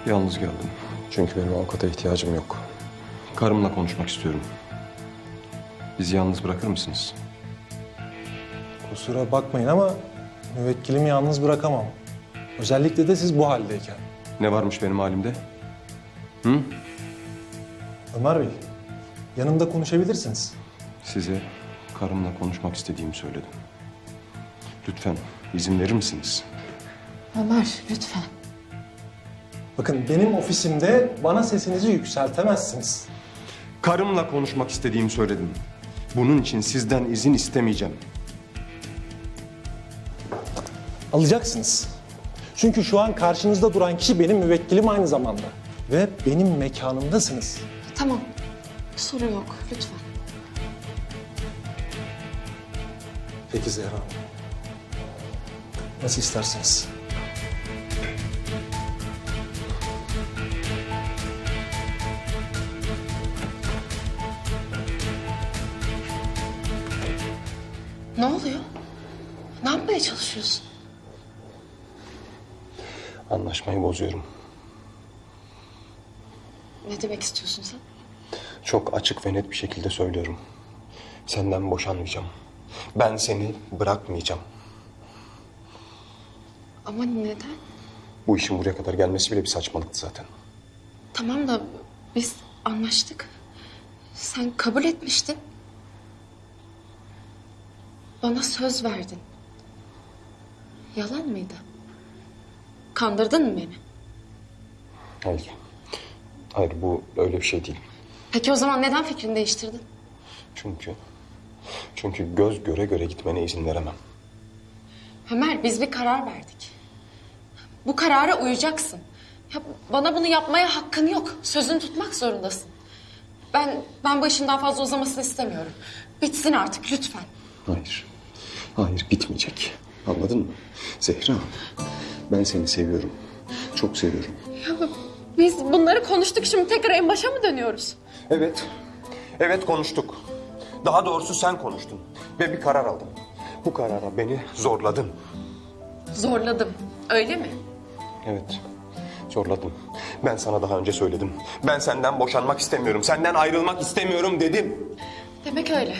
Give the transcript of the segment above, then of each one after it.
Yalnız geldim. Çünkü benim avukata ihtiyacım yok. Karımla konuşmak istiyorum. Bizi yalnız bırakır mısınız? Kusura bakmayın ama müvekkilimi yalnız bırakamam. Özellikle de siz bu haldeyken. Ne varmış benim halimde? Hı? Ömer Bey, yanımda konuşabilirsiniz. Size karımla konuşmak istediğimi söyledim. Lütfen izin verir misiniz? Ömer, lütfen. Bakın benim ofisimde bana sesinizi yükseltemezsiniz. Karımla konuşmak istediğimi söyledim. Bunun için sizden izin istemeyeceğim. Alacaksınız. Çünkü şu an karşınızda duran kişi benim müvekkilim aynı zamanda. Ve benim mekanımdasınız. Tamam, sorun yok. Lütfen. Peki Zehra Hanım. Nasıl isterseniz. Ne oluyor? Ne yapmaya çalışıyorsun? Anlaşmayı bozuyorum. Ne demek istiyorsun sen? Çok açık ve net bir şekilde söylüyorum. Senden boşanmayacağım. Ben seni bırakmayacağım. Ama neden? Bu işin buraya kadar gelmesi bile bir saçmalıktı zaten. Tamam da biz anlaştık. Sen kabul etmiştin. Bana söz verdin. Yalan mıydı? Kandırdın mı beni? Hayır. Hayır, bu öyle bir şey değil. Peki o zaman neden fikrini değiştirdin? Çünkü göz göre göre gitmene izin veremem. Ömer, biz bir karar verdik. Bu karara uyacaksın. Ya bana bunu yapmaya hakkın yok. Sözünü tutmak zorundasın. Ben bu işin daha fazla uzamasını istemiyorum. Bitsin artık lütfen. Hayır. Hayır, bitmeyecek. Anladın mı? Zehra, ben seni seviyorum. Çok seviyorum. Ya biz bunları konuştuk, şimdi tekrar en başa mı dönüyoruz? Evet. Evet, konuştuk. Daha doğrusu sen konuştun. Ve bir karar aldın. Bu karara beni zorladın. Zorladım, öyle mi? Evet. Zorladım. Ben sana daha önce söyledim. Ben senden boşanmak istemiyorum. Senden ayrılmak istemiyorum dedim. Demek öyle.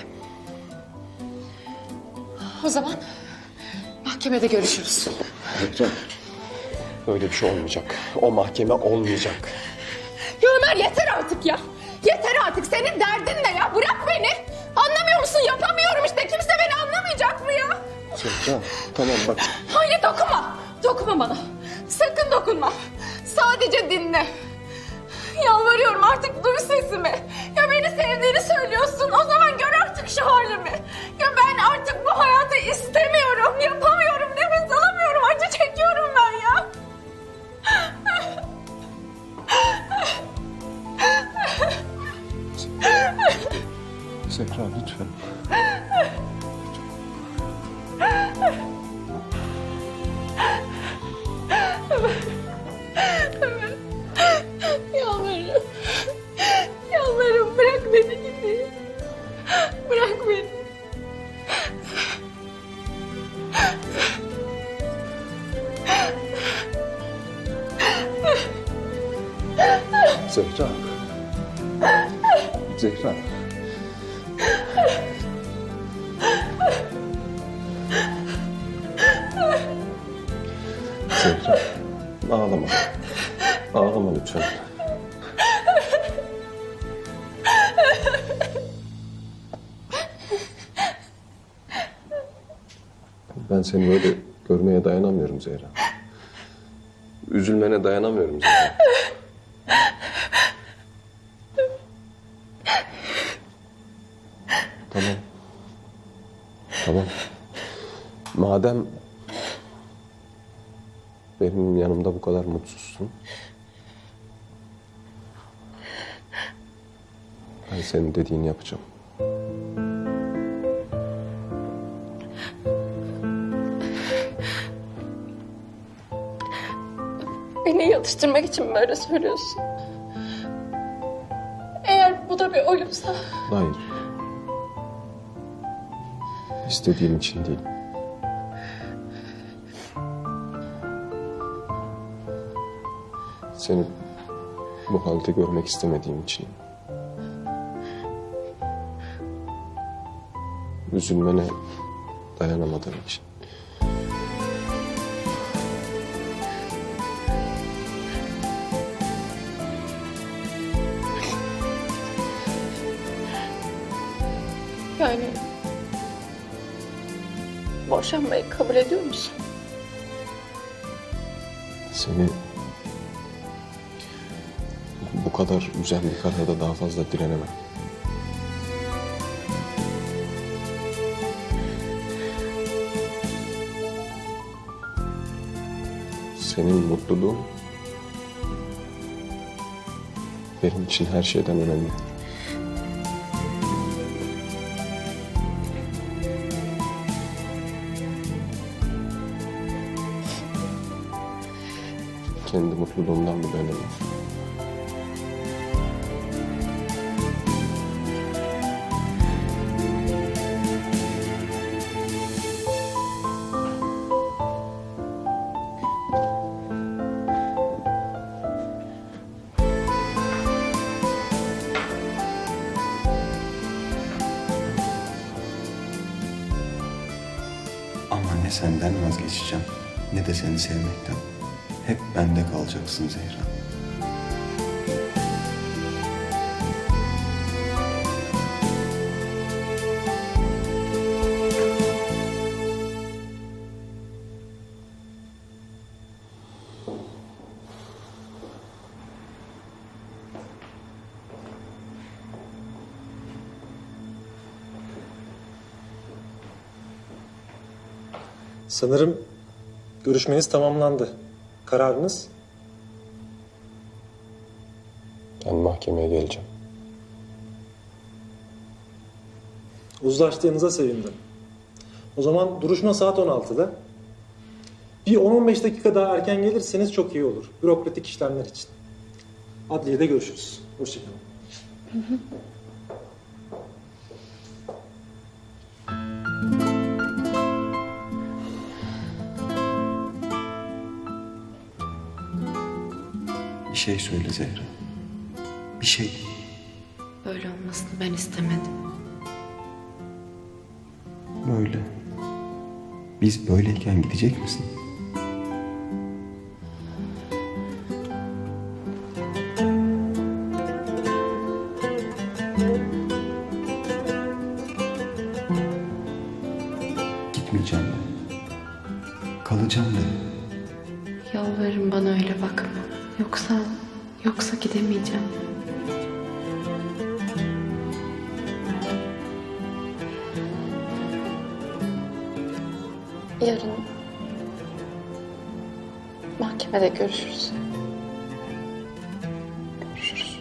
O zaman mahkemede görüşürüz. Zehra, öyle bir şey olmayacak. O mahkeme olmayacak. Ya Ömer, yeter artık ya. Yeter artık. Senin derdin ne ya? Bırak beni. Anlamıyor musun? Yapamıyorum işte. Kimse beni anlamayacak mı ya? Zehra, tamam bak. Hayır, dokunma. Dokunma bana. Sakın dokunma. Sadece dinle. Yalvarıyorum, artık duy sesimi. Ya beni sevdiğini söylüyorsun. O zaman gör artık şu halimi. Ya ben artık bu hayatı istemiyorum. Yapamıyorum. Nefes alamıyorum. Acı çekiyorum ben ya. Zehra, lütfen. Yalvarırım. Yalvarırım, bırak beni gideyim. Bırak beni. Zehra. Zehra. Zehra. Ağlama. Ağlama lütfen. Ben seni böyle Görmeye dayanamıyorum Zehra. Üzülmene dayanamıyorum Zehra. Tamam. Tamam. Madem benim yanımda bu kadar mutsuzsun, ben senin dediğini yapacağım. Beni yatıştırmak için böyle söylüyorsun. Eğer bu da bir oyunsa... Hayır. İstediğim için değil. Seni bu halde görmek istemediğim için. Üzülmene dayanamadığım için. Yani... boşanmayı kabul ediyor musun? Seni bu kadar üzen bir kararda daha fazla direnemem. Senin mutluluğun benim için her şeyden önemli. Kendi mutluluğumdan bile önemli. Ama ne senden vazgeçeceğim ne de seni sevmekten. Hep bende kalacaksın Zehra. Sanırım görüşmeniz tamamlandı. Kararınız? Ben mahkemeye geleceğim. Uzlaştığınıza sevindim. O zaman duruşma saat 16'da. Bir 10-15 dakika daha erken gelirseniz çok iyi olur. Bürokratik işlemler için. Adliyede görüşürüz. Hoşçakalın. Bir şey söyle Zehra. Bir şey. Böyle olmasını ben istemedim. Böyle. Biz böyleyken gidecek misin? Gitmeyeceğim de. Kalacağım de. Yalvarırım bana öyle bakma. Yoksa gidemeyeceğim. Yarın... mahkemede görüşürüz. Görüşürüz.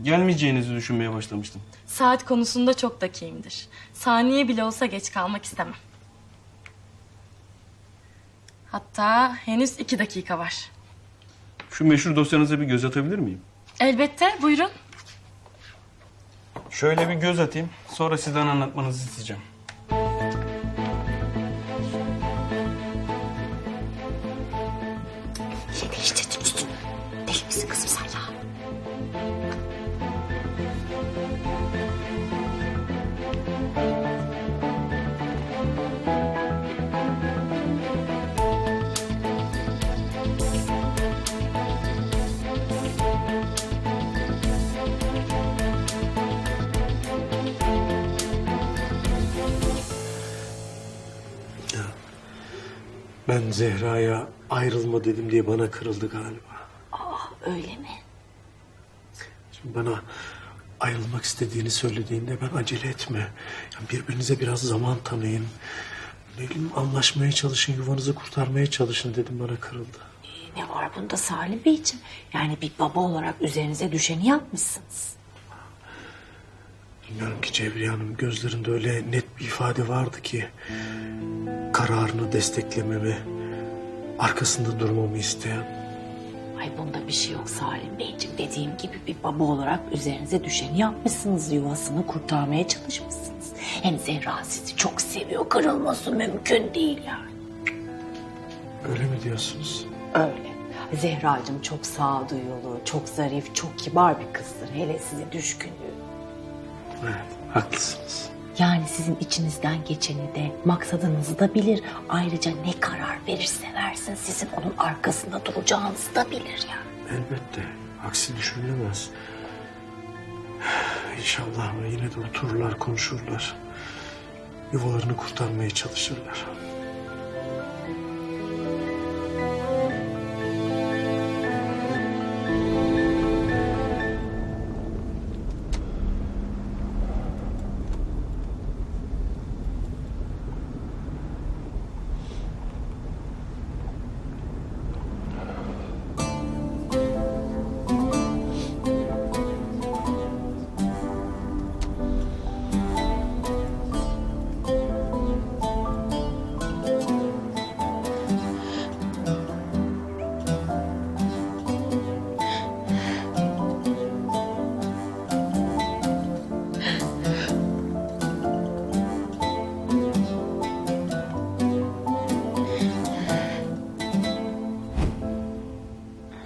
Gelmeyeceğinizi düşünmeye başlamıştım. Saat konusunda çok dakiyimdir. Saniye bile olsa geç kalmak istemem. Hatta henüz 2 dakika var. Şu meşhur dosyanıza bir göz atabilir miyim? Elbette, buyurun. Şöyle bir göz atayım, sonra sizden anlatmanızı isteyeceğim. Ne değiştirdin üstünü? Deli misin kızım sen ya? Ben Zehra'ya ayrılma dedim diye bana kırıldı galiba. Öyle mi? Şimdi bana ayrılmak istediğini söylediğinde ben acele etme. Yani birbirinize biraz zaman tanıyın. Ne bileyim, anlaşmaya çalışın, yuvanızı kurtarmaya çalışın dedim, bana kırıldı. Ne var bunda Salim Beyciğim? Yani bir baba olarak üzerinize düşeni yapmışsınız. Bilmiyorum ki Cevriye Hanım, gözlerinde öyle net bir ifade vardı ki kararını desteklememi, arkasında durmamı isteyen. Ay bunda bir şey yok Salim Beyciğim. Dediğim gibi bir baba olarak üzerinize düşeni yapmışsınız. Yuvasını kurtarmaya çalışmışsınız. Hem Zehra sizi çok seviyor. Kırılması mümkün değil yani. Öyle mi diyorsunuz? Öyle. Zehracığım çok sağduyulu, çok zarif, çok kibar bir kızdır. Hele size düşkünlüğü. Evet, haklısınız. Yani sizin içinizden geçeni de, maksadınızı da bilir. Ayrıca ne karar verirse versin sizin onun arkasında duracağınızı da bilir yani. Elbette. Aksi düşünülemez. İnşallah yine de otururlar, konuşurlar. Yuvalarını kurtarmaya çalışırlar.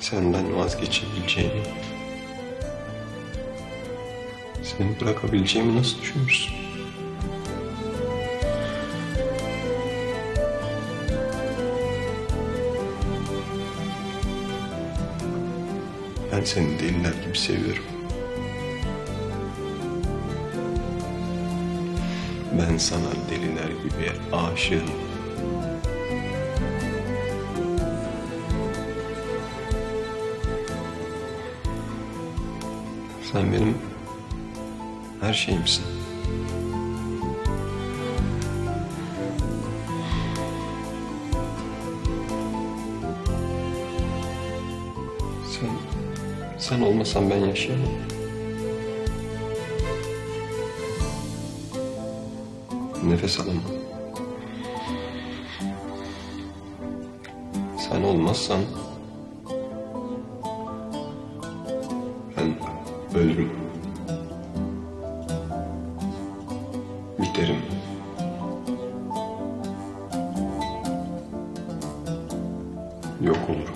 Senden vazgeçebileceğimi, seni bırakabileceğimi nasıl düşünürsün? Ben seni deliler gibi seviyorum. Ben sana deliler gibi aşığım. Sen benim her şeyimsin. Sen olmasan ben yaşayamam. Nefes alamam. Sen olmazsan ben ölürüm. Biterim. Yok olurum.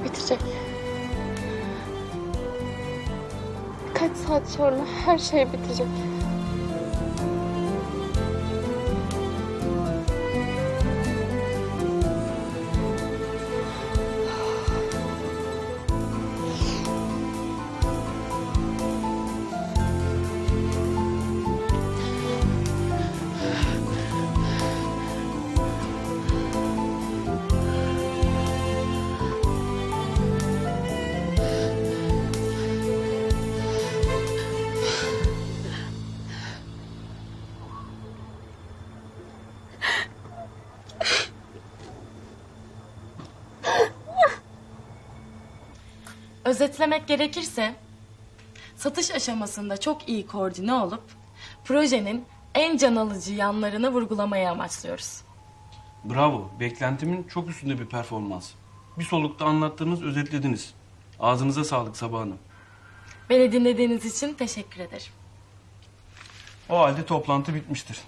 Bitecek. Birkaç saat sonra her şey bitecek. Özetlemek gerekirse, satış aşamasında çok iyi koordine olup projenin en can alıcı yanlarını vurgulamayı amaçlıyoruz. Bravo. Beklentimin çok üstünde bir performans. Bir solukta anlattığınız, özetlediniz. Ağzınıza sağlık Sabah Hanım. Beni dinlediğiniz için teşekkür ederim. O halde toplantı bitmiştir.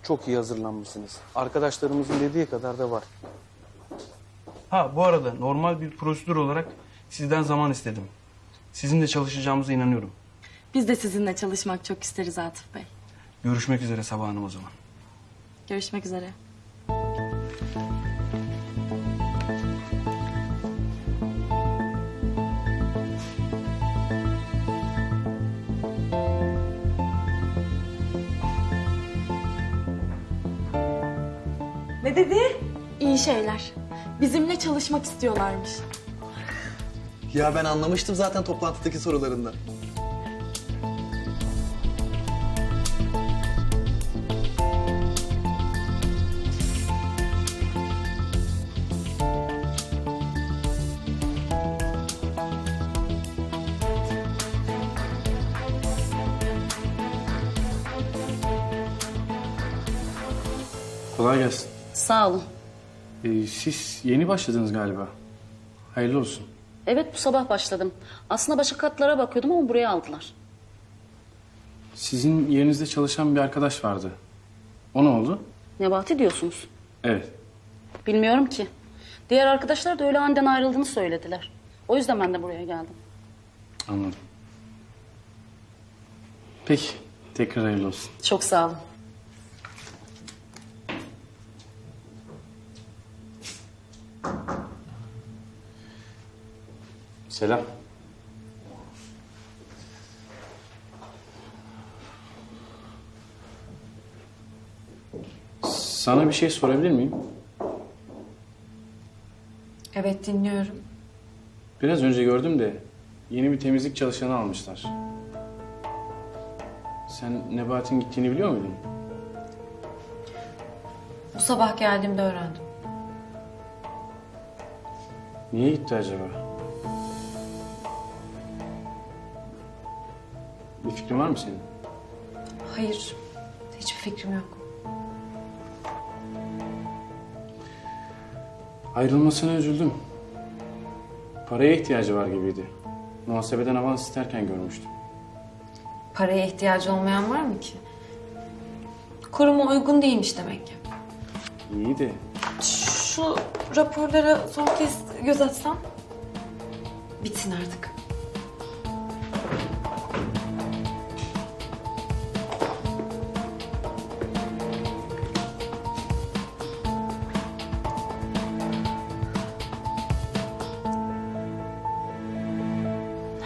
Çok iyi hazırlanmışsınız. Arkadaşlarımızın dediği kadar da var. Ha bu arada normal bir prosedür olarak sizden zaman istedim. Sizinle çalışacağımıza inanıyorum. Biz de sizinle çalışmak çok isteriz Atıf Bey. Görüşmek üzere Sabah Hanım o zaman. Görüşmek üzere. Ne dedi? İyi şeyler. Bizimle çalışmak istiyorlarmış. Ya ben anlamıştım zaten toplantıdaki sorularından. Kolay gelsin. Sağ olun. Siz yeni başladınız galiba. Hayırlı olsun. Evet bu sabah başladım. Aslında başka katlara bakıyordum ama buraya aldılar. Sizin yerinizde çalışan bir arkadaş vardı. O ne oldu? Nebati diyorsunuz. Evet. Bilmiyorum ki. Diğer arkadaşlar da öyle aniden ayrıldığını söylediler. O yüzden ben de buraya geldim. Anladım. Peki. Tekrar hayırlı olsun. Çok sağ olun. Selam. Sana bir şey sorabilir miyim? Evet dinliyorum. Biraz önce gördüm de yeni bir temizlik çalışanı almışlar. Sen Nebahat'in gittiğini biliyor muydun? Bu sabah geldiğimde öğrendim. Niye gitti acaba? Bir fikrin var mı senin? Hayır. Hiçbir fikrim yok. Ayrılmasına üzüldüm. Paraya ihtiyacı var gibiydi. Muhasebeden avans isterken görmüştüm. Paraya ihtiyacı olmayan var mı ki? Kuruma uygun değilmiş demek ki. İyi de Şu raporlara son kez göz atsam. Bitsin artık.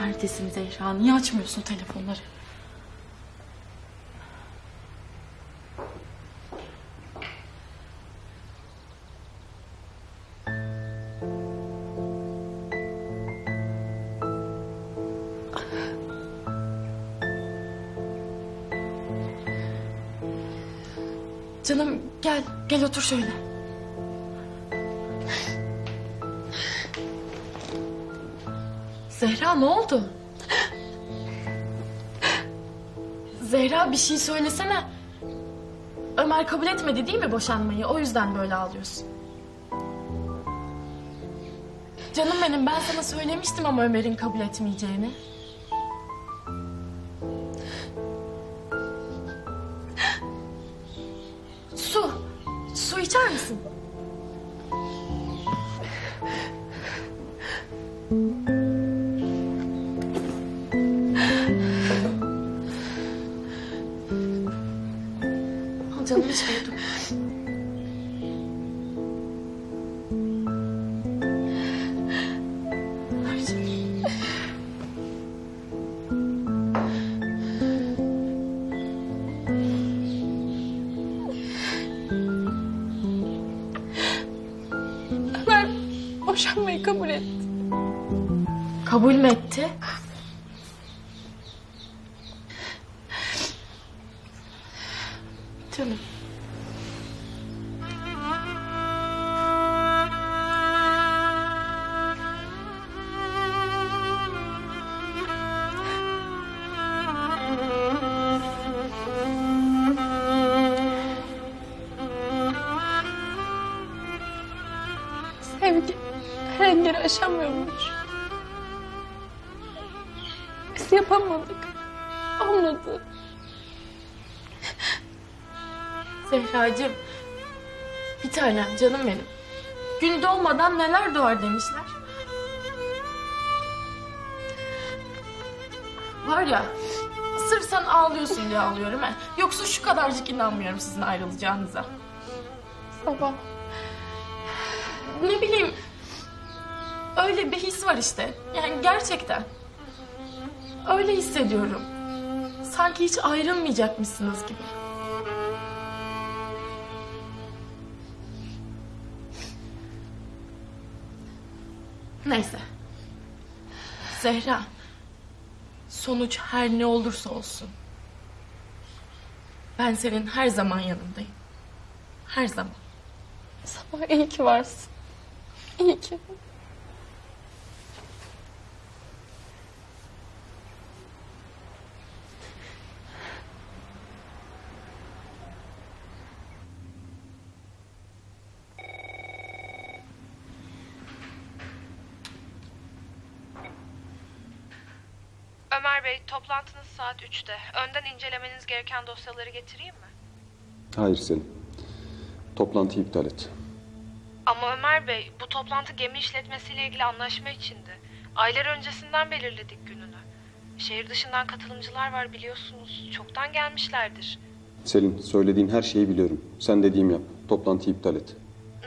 Neredesin Zehra? Niye açmıyorsun telefonları? Canım gel, gel otur şöyle. Zehra ne oldu? Zehra bir şey söylesene. Ömer kabul etmedi değil mi boşanmayı? O yüzden böyle ağlıyorsun. Canım benim ben sana söylemiştim ama Ömer'in kabul etmeyeceğini. Su içer misin? Al canım iç dur. Ver canım. Ömer boşanmayı kabul etti. Kabul mü etti? Canım. Sevgi her engeli aşamıyormuş. Biz yapamadık. Olmadı. Zehracığım, bir tanem canım benim. Gün doğmadan neler doğar demişler. Var ya, sırf sen ağlıyorsun diye ağlıyorum he. Yoksa şu kadarcık inanmıyorum sizin ayrılacağınıza. Sabah. Ne bileyim, öyle bir his var işte. Yani gerçekten. Öyle hissediyorum. Sanki hiç ayrılmayacakmışsınız gibi. Neyse. Zehra. Sonuç her ne olursa olsun. Ben senin her zaman yanındayım. Her zaman. Sabah iyi ki varsın. İyi ki. Ömer Bey, toplantınız saat 3'te. Önden incelemeniz gereken dosyaları getireyim mi? Hayır Selim. Toplantıyı iptal et. Ama Ömer Bey, bu toplantı gemi işletmesiyle ilgili anlaşma içindi. Aylar öncesinden belirledik gününü. Şehir dışından katılımcılar var biliyorsunuz. Çoktan gelmişlerdir. Selin, söylediğin her şeyi biliyorum. Sen dediğimi yap. Toplantıyı iptal et.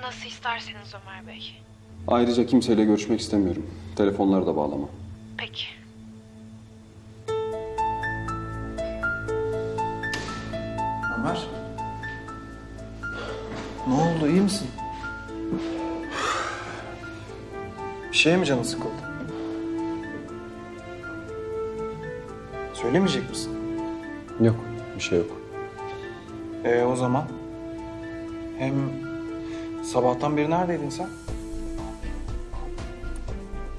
Nasıl isterseniz Ömer Bey. Ayrıca kimseyle görüşmek istemiyorum. Telefonları da bağlama. Peki. Ömer. Ne oldu, iyi misin? Bir şeye mi canın sıkıldı? Söylemeyecek misin? Yok, bir şey yok. O zaman. Hem sabahtan beri neredeydin sen?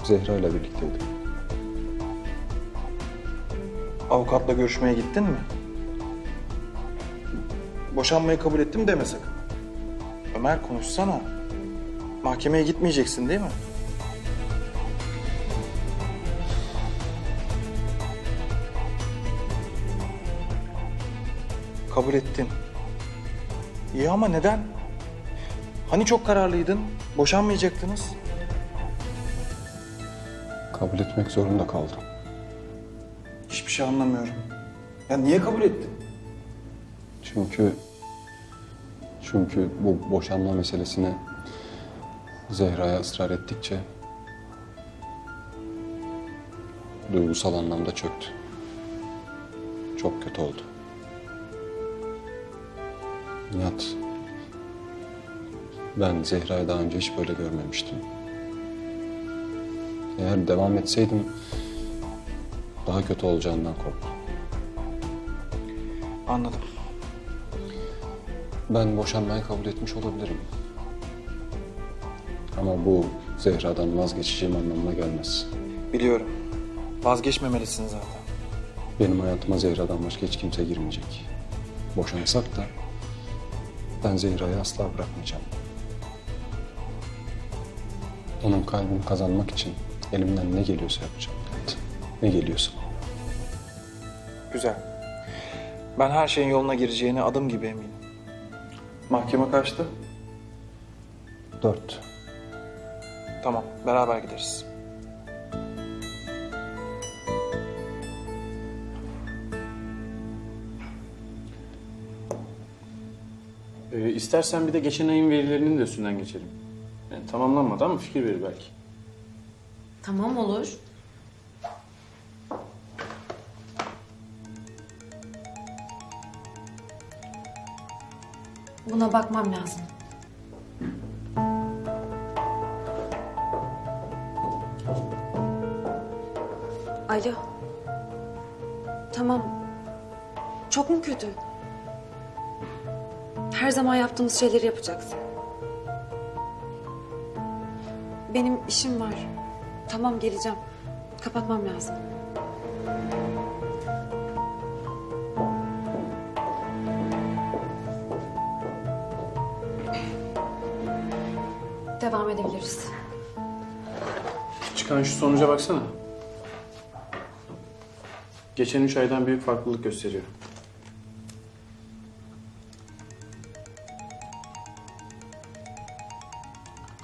Zehra ile birlikteydim. Avukatla görüşmeye gittin mi? Boşanmayı kabul ettim deme sakın. Ömer konuşsana. Mahkemeye gitmeyeceksin değil mi? Kabul ettin. İyi ama neden? Hani çok kararlıydın, boşanmayacaktınız. Kabul etmek zorunda kaldım. Hiçbir şey anlamıyorum. Ya niye kabul ettin? Çünkü bu boşanma meselesine Zehra'ya ısrar ettikçe duygusal anlamda çöktü. Çok kötü oldu. Nihat, ben Zehra'yı daha önce hiç böyle görmemiştim. Eğer devam etseydim daha kötü olacağından korktum. Anladım. Ben boşanmayı kabul etmiş olabilirim. Ama bu Zehra'dan vazgeçeceğim anlamına gelmez. Biliyorum. Vazgeçmemelisin zaten. Benim hayatıma Zehra'dan başka hiç kimse girmeyecek. Boşansak da ben Zehra'yı asla bırakmayacağım. Onun kalbini kazanmak için elimden ne geliyorsa yapacağım. Evet, ne geliyorsa. Güzel. Ben her şeyin yoluna gireceğine adım gibi eminim. Mahkeme kaçtı? 4. Tamam, beraber gideriz. İstersen bir de geçen ayın verilerinin de üstünden geçelim. Yani tamamlanmadı ama fikir verir belki. Tamam olur. Buna bakmam lazım. Alo. Tamam. Çok mu kötü? Her zaman yaptığımız şeyleri yapacaksın. Benim işim var. Tamam geleceğim. Kapatmam lazım. Devam edebiliriz. Çıkan şu sonuca baksana. Geçen 3 aydan büyük farklılık gösteriyor.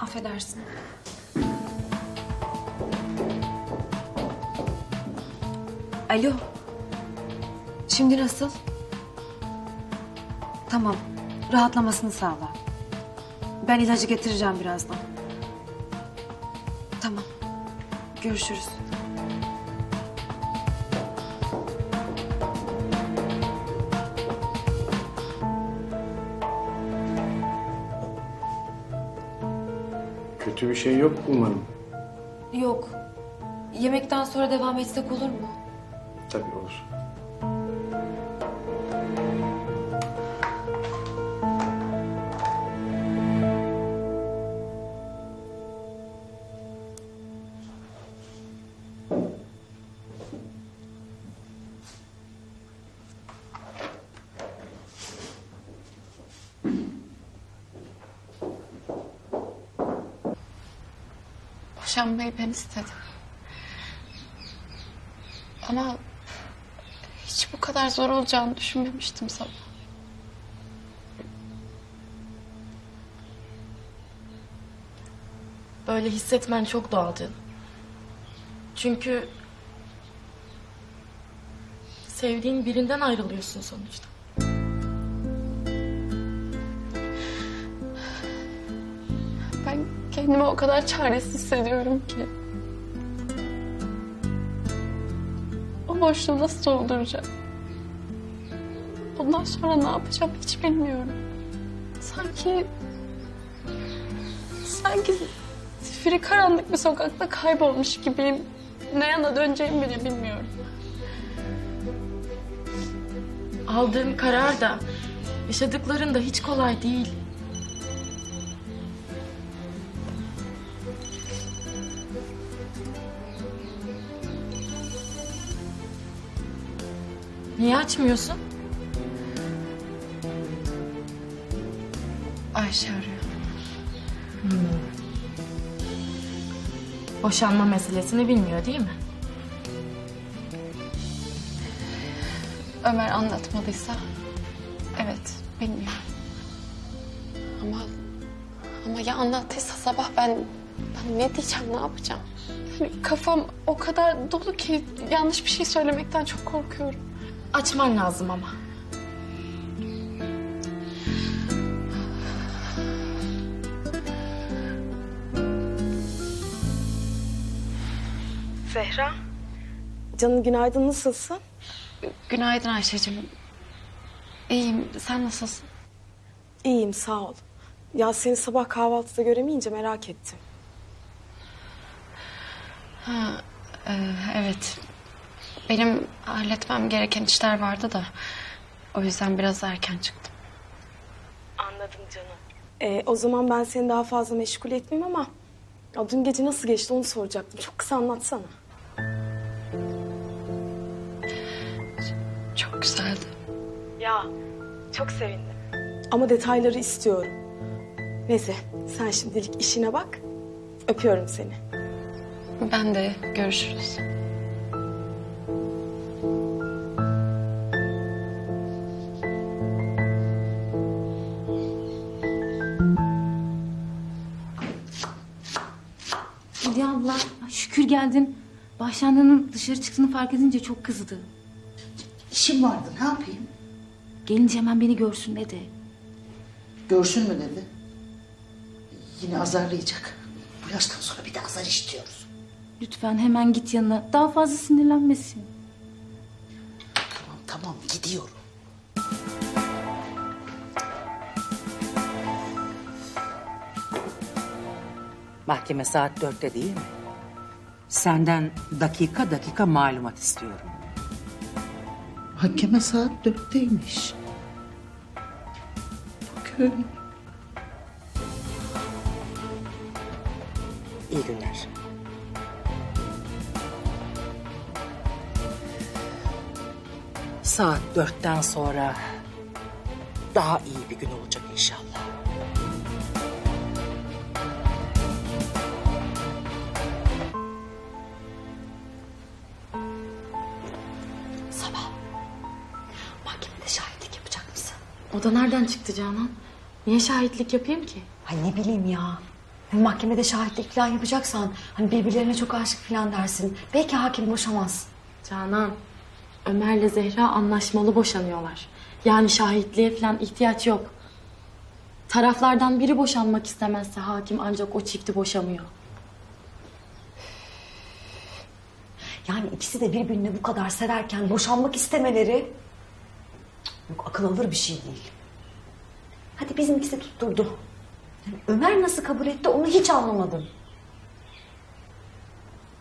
Affedersin. Alo. Şimdi nasıl? Tamam. Rahatlamasını sağla. Ben ilacı getireceğim birazdan. Tamam. Görüşürüz. Kötü bir şey yok umarım. Yok. Yemekten sonra devam etsek olur mu? Tabii olur. Boşanmayı ben istedim. Ama hiç bu kadar zor olacağını düşünmemiştim sabah. Böyle hissetmen çok doğal canım. Çünkü sevdiğin birinden ayrılıyorsun sonuçta. Ben kendimi o kadar çaresiz hissediyorum ki. O boşluğu nasıl dolduracağım? Bundan sonra ne yapacağım hiç bilmiyorum. Sanki zifiri karanlık bir sokakta kaybolmuş gibiyim. Ne yana döneceğimi bile bilmiyorum. Aldığın karar da, yaşadıkların da hiç kolay değil. Niye açmıyorsun? Ayşe arıyor. Boşanma meselesini bilmiyor değil mi? Ömer anlatmadıysa evet bilmiyorum. Ama ya anlattıysa sabah ben ne diyeceğim, ne yapacağım? Yani kafam o kadar dolu ki yanlış bir şey söylemekten çok korkuyorum. Açman lazım ama. Zehra. Canım günaydın, nasılsın? Günaydın Ayşe'cim. İyiyim, sen nasılsın? İyiyim, sağ ol. Ya seni sabah kahvaltıda göremeyince merak ettim. Evet. Benim halletmem gereken işler vardı da o yüzden biraz erken çıktım. Anladım canım. O zaman ben seni daha fazla meşgul etmeyeyim ama... Ya dün gece nasıl geçti onu soracaktım. Çok kısa anlatsana. Çok güzeldi. Ya çok sevindim. Ama detayları istiyorum. Neyse sen şimdilik işine bak. Öpüyorum seni. Ben de, görüşürüz. Hülya abla, şükür geldin. Bahşendan'ın dışarı çıktığını fark edince çok kızdı. İşim vardı, ne yapayım? Gelince hemen beni görsün dedi. Görsün mü dedi. Yine azarlayacak. Bu yaştan sonra bir de azar işliyoruz. Lütfen hemen git yanına. Daha fazla sinirlenmesin. Tamam, gidiyorum. Mahkeme saat 4'te değil mi? Senden dakika dakika malumat istiyorum. Mahkeme saat 4'teymiş. Bakın. İyi günler. Saat 4'ten sonra daha iyi bir gün olacak inşallah. Sabah. Mahkemede şahitlik yapacak mısın? O da nereden çıktı Canan? Niye şahitlik yapayım ki? Ay ne bileyim ya. Mahkemede şahitlik falan yapacaksan hani birbirlerine çok aşık falan dersin. Belki hakim boşamaz. Canan, Ömer'le Zehra anlaşmalı boşanıyorlar. Yani şahitliğe falan ihtiyaç yok. Taraflardan biri boşanmak istemezse hakim ancak o çifti boşamıyor. Yani ikisi de birbirini bu kadar severken boşanmak istemeleri... Yok, akıl alır bir şey değil. Hadi bizimkisi tutturdu. Yani Ömer nasıl kabul etti onu hiç anlamadım.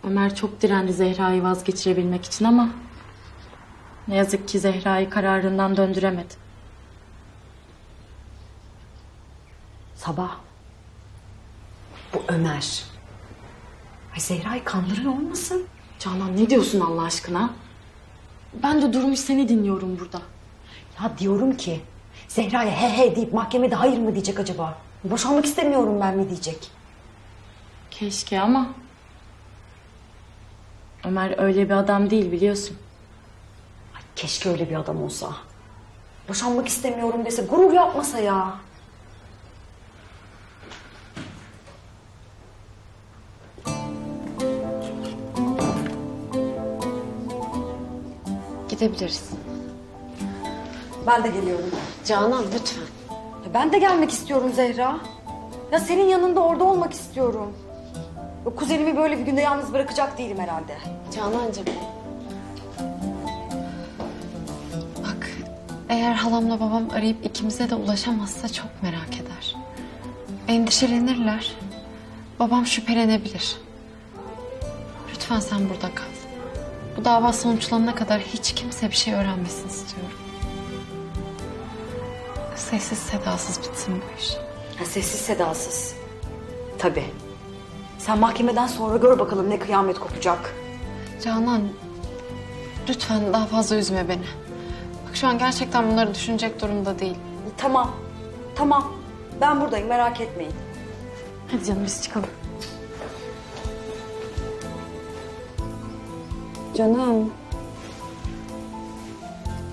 Ömer çok direndi Zehra'yı vazgeçirebilmek için ama... ne yazık ki Zehra'yı kararından döndüremedi. Sabah. Bu Ömer. Ay Zehra'yı kandırıyor olmasın? Canan ne diyorsun Allah aşkına? Ben de durmuş seni dinliyorum burada. Ya diyorum ki Zehra'ya he he deyip mahkemede hayır mı diyecek acaba? Boşanmak istemiyorum ben mi diyecek? Keşke ama... Ömer öyle bir adam değil biliyorsun. Ay keşke öyle bir adam olsa. Boşanmak istemiyorum dese, gurur yapmasa ya. Gidebiliriz. Ben de geliyorum. Canan lütfen. Ya ben de gelmek istiyorum Zehra. Ya senin yanında orada olmak istiyorum. Ya kuzenimi böyle bir günde yalnız bırakacak değilim herhalde. Canancığım. Bak eğer halamla babam arayıp ikimize de ulaşamazsa çok merak eder. Endişelenirler. Babam şüphelenebilir. Lütfen sen burada kal. Bu dava sonuçlanana kadar hiç kimse bir şey öğrenmesin istiyorum. Sessiz sedasız bitsin bu iş. Ha, sessiz sedasız. Tabii. Sen mahkemeden sonra gör bakalım ne kıyamet kopacak. Canan, lütfen daha fazla üzme beni. Bak şu an gerçekten bunları düşünecek durumda değil. Tamam. Tamam. Ben buradayım, merak etmeyin. Hadi canım biz çıkalım. Canım.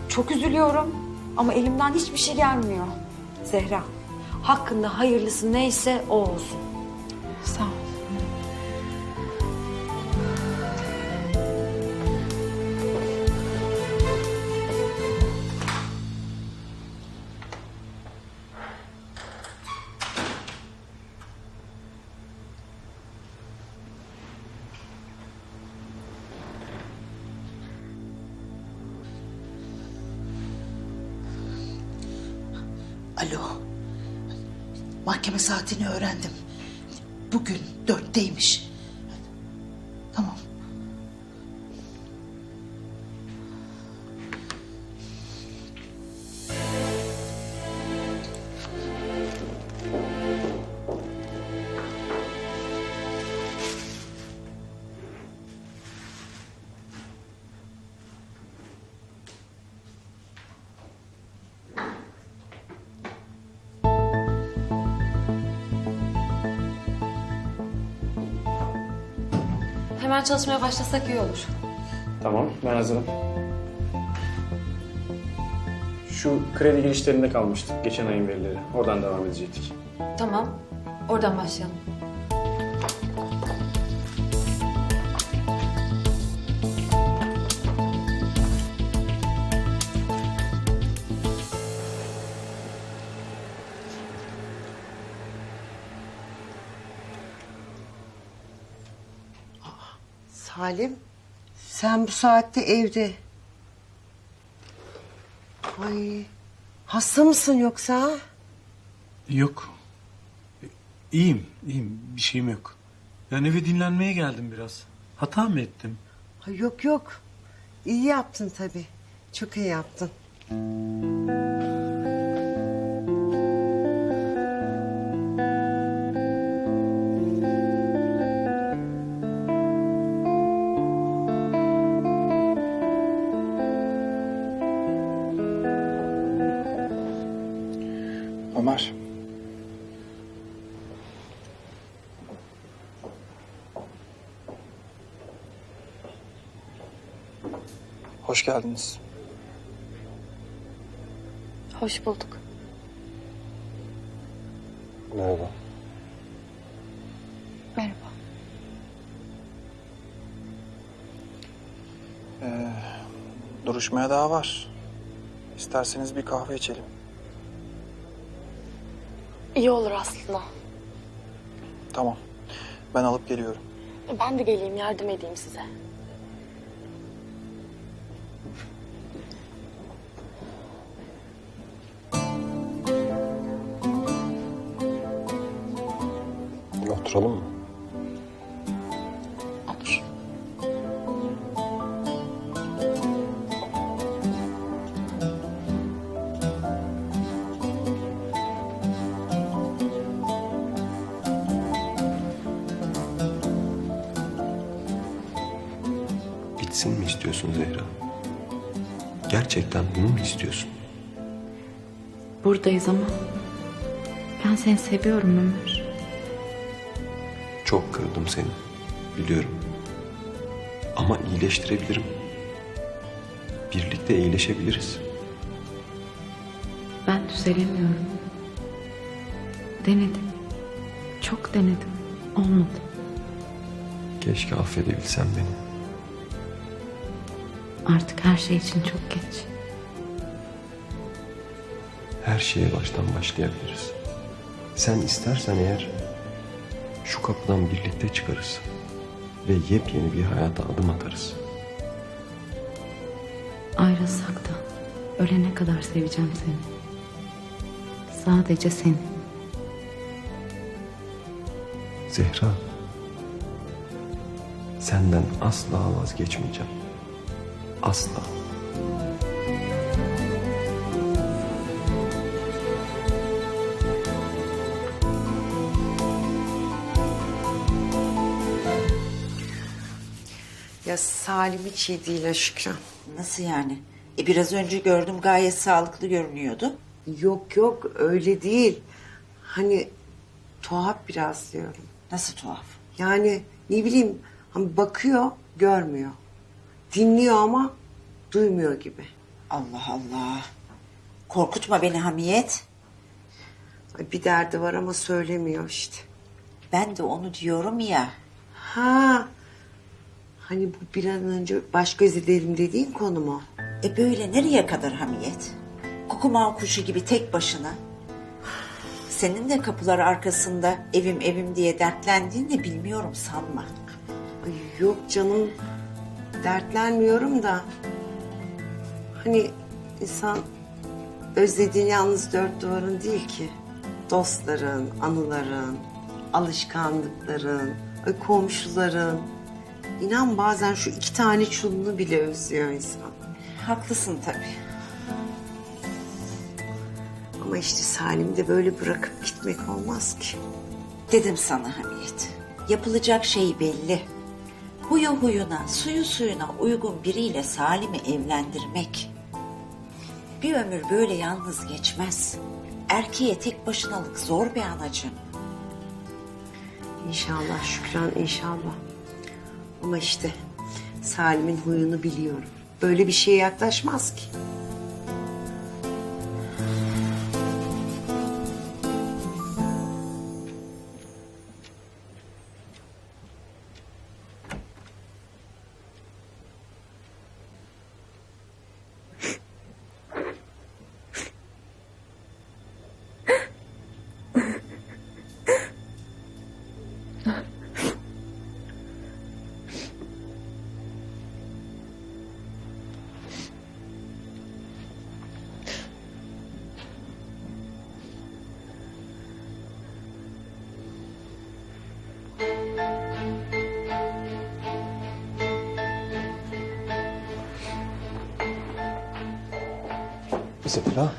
Çok üzülüyorum ama elimden hiçbir şey gelmiyor. Zehra, hakkında hayırlısı neyse o olsun. Sağ ol. Alo. Mahkeme saatini öğrendim. Bugün 4'teymiş. Tamam. Hemen çalışmaya başlasak iyi olur. Tamam, ben hazırım. Şu kredi girişlerinde kalmıştık, geçen ayın verileri. Oradan devam edecektik. Tamam, oradan başlayalım. Salim, sen bu saatte evde. Ay, hasta mısın yoksa? Yok. İyiyim. Bir şeyim yok. Yani eve dinlenmeye geldim biraz. Hata mı ettim? Ay, yok. İyi yaptın tabii. Çok iyi yaptın. Ömer. Hoş geldiniz. Hoş bulduk. Merhaba. Duruşmaya daha var. İsterseniz bir kahve içelim. İyi olur aslında. Tamam. Ben alıp geliyorum. Ben de geleyim, yardım edeyim size. Oturalım mı? Olur. Bitsin mi istiyorsun Zehra? Gerçekten bunu mu istiyorsun? Buradayız ama ben seni seviyorum Ömer. Çok kırdım seni. Biliyorum. Ama iyileştirebilirim. Birlikte iyileşebiliriz. Ben düzelemiyorum. Denedim. Çok denedim. Olmadı. Keşke affedebilsem beni. Artık her şey için çok geç. Her şeye baştan başlayabiliriz. Sen istersen eğer şu kapıdan birlikte çıkarız. Ve yepyeni bir hayata adım atarız. Ayrılsak da ölene kadar seveceğim seni. Sadece seni. Zehra, senden asla vazgeçmeyeceğim. Asla. Ya Salim hiç iyi değil ha Şükran. Nasıl yani? Biraz önce gördüm, gayet sağlıklı görünüyordu. Yok yok öyle değil. Hani tuhaf biraz diyorum. Nasıl tuhaf? Yani ne bileyim hani bakıyor görmüyor. Dinliyor ama duymuyor gibi. Allah Allah. Korkutma beni Hamiyet. Ay, bir derdi var ama söylemiyor işte. Ben de onu diyorum ya. Ha. Hani bu bir an önce baş göz edelim dediğin konu mu? Böyle nereye kadar Hamiyet? Kukumav kuşu gibi tek başına. Senin de kapılar arkasında evim evim diye dertlendiğini bilmiyorum sanma. Ay, yok canım dertlenmiyorum da. Hani insan özlediğin yalnız dört duvarın değil ki. Dostların, anıların, alışkanlıkların, komşuların. İnan bazen şu 2 tane çulunu bile özlüyor insan. Haklısın tabii. Ama işte Salim'i de böyle bırakıp gitmek olmaz ki. Dedim sana Hamiyet. Yapılacak şey belli. Huyu huyuna, suyu suyuna uygun biriyle Salim'i evlendirmek. Bir ömür böyle yalnız geçmez. Erkeğe tek başınalık zor bir anacığım. İnşallah Şükran, inşallah. Ama işte Salim'in huyunu biliyorum. Böyle bir şeye yaklaşmaz ki. Zehra.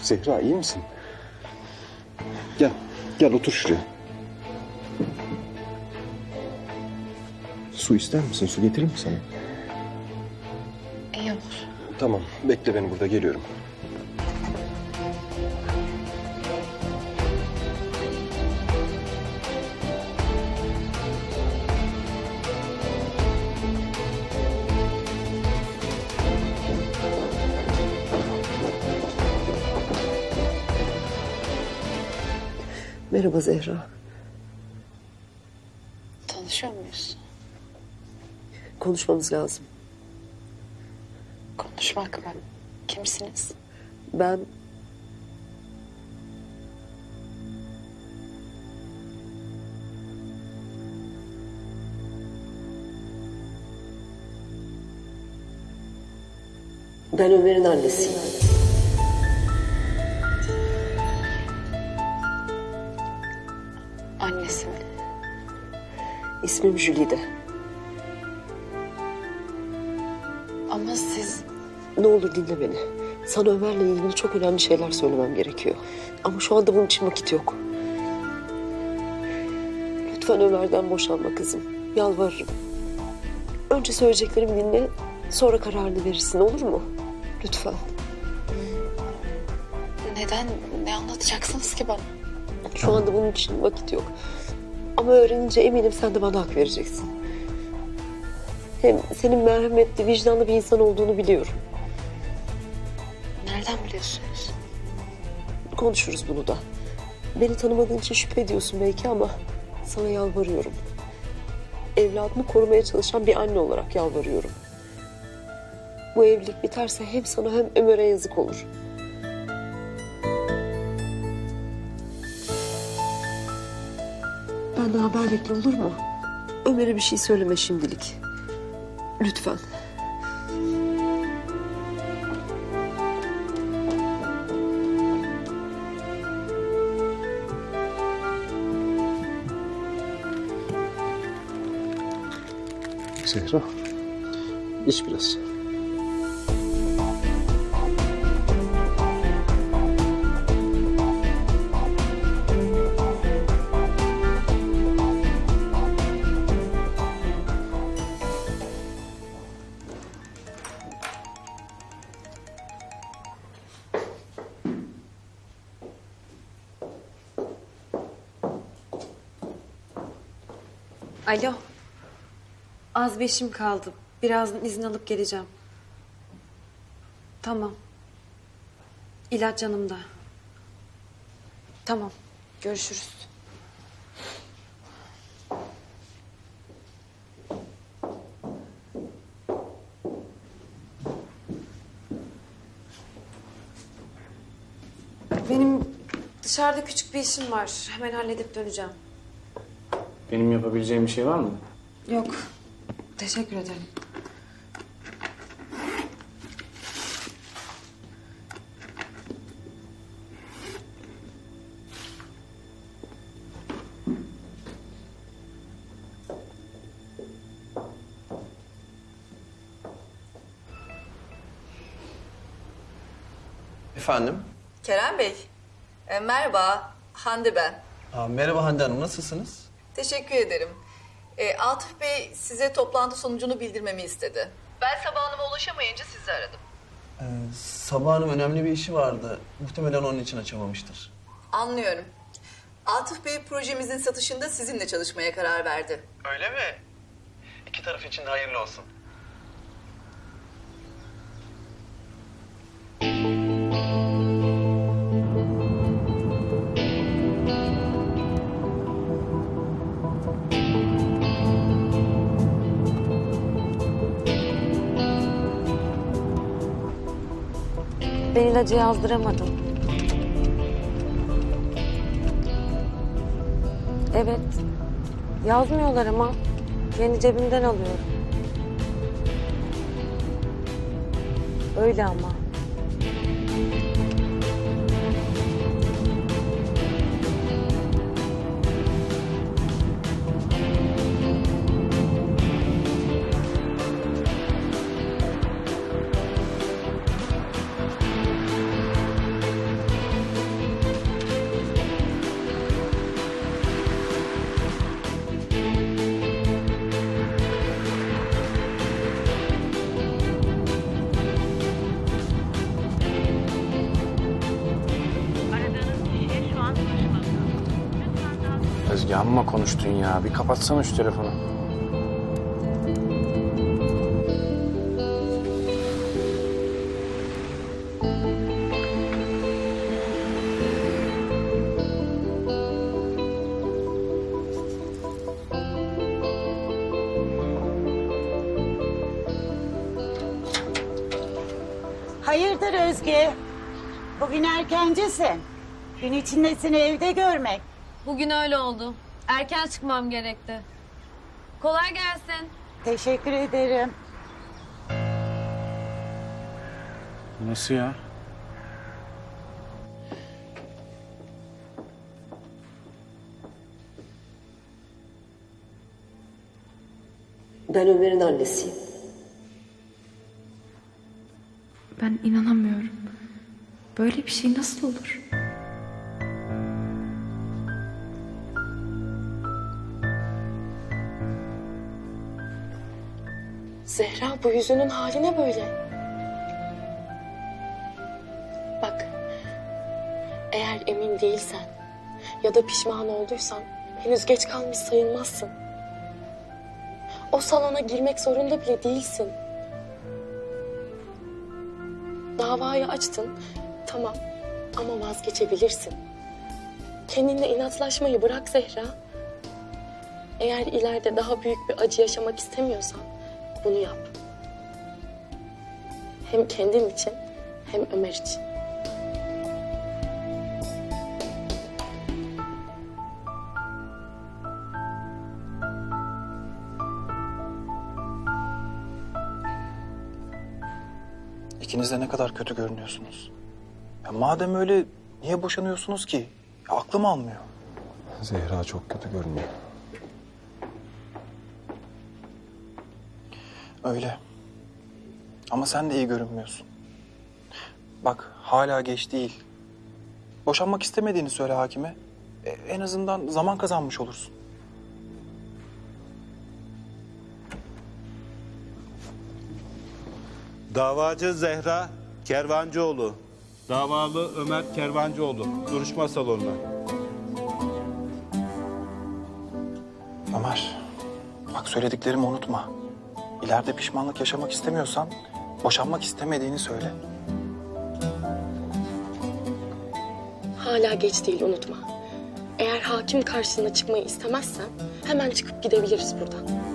Zehra iyi misin? Gel. Gel otur şuraya. Su ister misin? Su getireyim mi sana? İyi olur. Tamam. Bekle beni burada. Geliyorum. Merhaba Zehra. Tanışıyor muyuz? Konuşmamız lazım. Konuşmak mı? Kimsiniz? Ben... Ben Ömer'in annesiyim. Annesi mi? İsmim Jülide. Ama siz... Ne olur dinle beni. Sana Ömer'le ilgili çok önemli şeyler söylemem gerekiyor. Ama şu anda bunun için vakit yok. Lütfen Ömer'den boşanma kızım. Yalvarırım. Önce söyleyeceklerimi dinle, sonra kararını verirsin, olur mu? Lütfen. Neden? Ne anlatacaksınız ki bana? Şu anda bunun için vakit yok. Ama öğrenince eminim sen de bana hak vereceksin. Hem senin merhametli, vicdanlı bir insan olduğunu biliyorum. Nereden biliyorsunuz? Konuşuruz bunu da. Beni tanımadığın için şüphe ediyorsun belki ama sana yalvarıyorum. Evladını korumaya çalışan bir anne olarak yalvarıyorum. Bu evlilik biterse hem sana hem Ömer'e yazık olur. Benden haber bekle, olur mu? Ömer'e bir şey söyleme şimdilik. Lütfen. Zehra, iç biraz. Alo. Az bir işim kaldı. Birazdan izin alıp geleceğim. Tamam. İlaç yanımda. Tamam. Görüşürüz. Benim dışarıda küçük bir işim var. Hemen halledip döneceğim. Benim yapabileceğim bir şey var mı? Yok. Teşekkür ederim. Efendim? Kerem Bey, merhaba. Hande ben. Merhaba Hande Hanım, nasılsınız? Teşekkür ederim. Atıf Bey size toplantı sonucunu bildirmemi istedi. Ben Sabah Hanım'a ulaşamayınca sizi aradım. Sabah Hanım önemli bir işi vardı. Muhtemelen onun için açamamıştır. Anlıyorum. Atıf Bey projemizin satışında sizinle çalışmaya karar verdi. Öyle mi? İki taraf için de hayırlı olsun. Ben ilacı yazdıramadım. Evet. Yazmıyorlar ama kendi cebimden alıyorum. Öyle ama. Özge amma konuştun ya. Bir kapatsana şu telefonu. Hayırdır Özge? Bugün erkencisin. Gün içinde seni evde görmek. Bugün öyle oldu. Erken çıkmam gerekti. Kolay gelsin. Teşekkür ederim. Nasıl ya? Ben Ömer'in annesiyim. Ben inanamıyorum. Böyle bir şey nasıl olur? Zehra, bu yüzünün hali ne böyle? Bak, eğer emin değilsen ya da pişman olduysan henüz geç kalmış sayılmazsın. O salona girmek zorunda bile değilsin. Davayı açtın, tamam, ama vazgeçebilirsin. Kendinle inatlaşmayı bırak Zehra. Eğer ileride daha büyük bir acı yaşamak istemiyorsan bunu yap. Hem kendin için hem Ömer için. İkiniz de ne kadar kötü görünüyorsunuz. Ya madem öyle niye boşanıyorsunuz ki? Ya aklım almıyor. Zehra çok kötü görünüyor. Öyle. Ama sen de iyi görünmüyorsun. Bak hala geç değil. Boşanmak istemediğini söyle hakime. En azından zaman kazanmış olursun. Davacı Zehra Kervancıoğlu. Davalı Ömer Kervancıoğlu. Duruşma salonuna. Ömer, bak söylediklerimi unutma. İleride pişmanlık yaşamak istemiyorsan boşanmak istemediğini söyle. Hala geç değil, unutma. Eğer hakim karşısına çıkmayı istemezsen hemen çıkıp gidebiliriz buradan.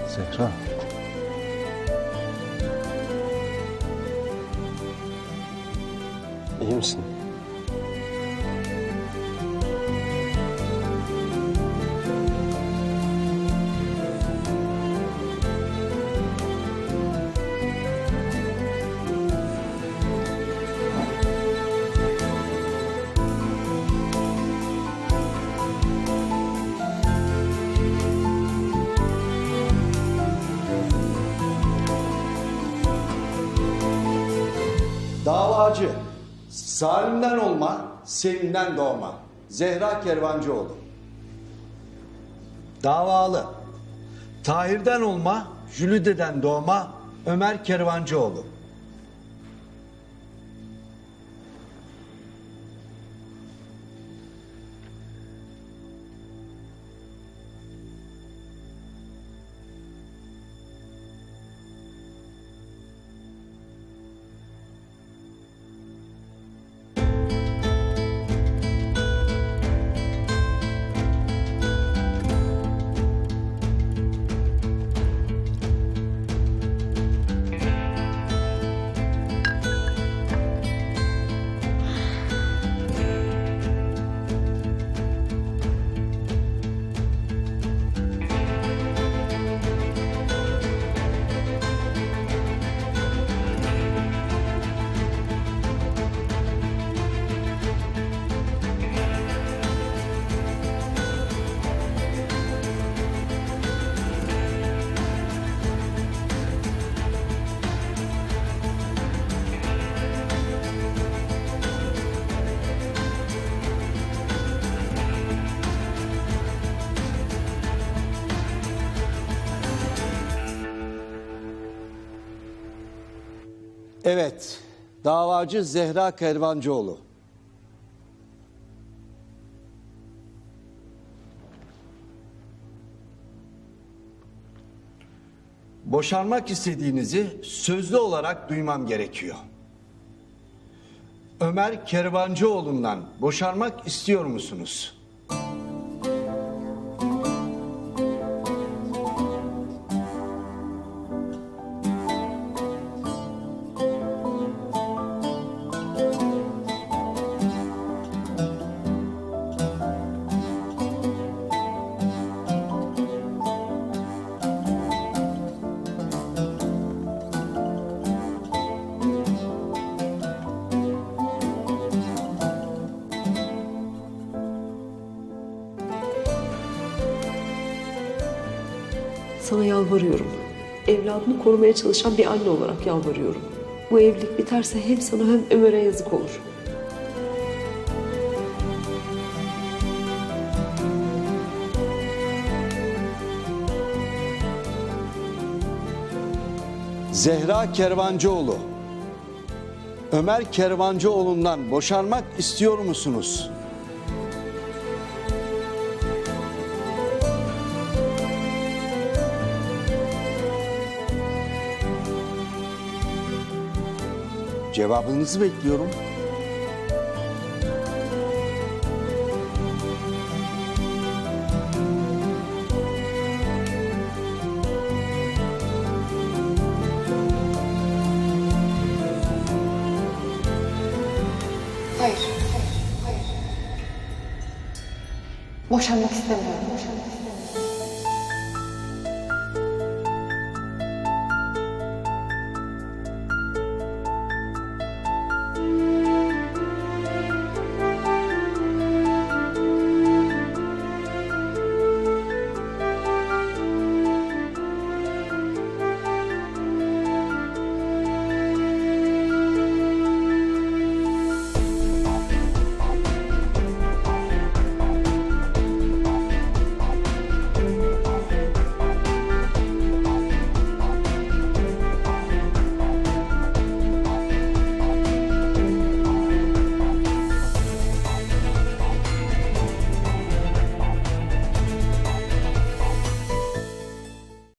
Zehra. İyi misin? Davacı, Salim'den olma, Selim'den doğma. Zehra Kervancıoğlu. Davalı, Tahir'den olma, Jülide'den doğma, Ömer Kervancıoğlu. Evet, davacı Zehra Kervancıoğlu. Boşanmak istediğinizi sözlü olarak duymam gerekiyor. Ömer Kervancıoğlu'ndan boşanmak istiyor musunuz? Sana yalvarıyorum. Evladını korumaya çalışan bir anne olarak yalvarıyorum. Bu evlilik biterse hem sana hem Ömer'e yazık olur. Zehra Kervancıoğlu, Ömer Kervancıoğlu'ndan boşanmak istiyor musunuz? Cevabınızı bekliyorum. Hayır. Boşanmak istemiyorum.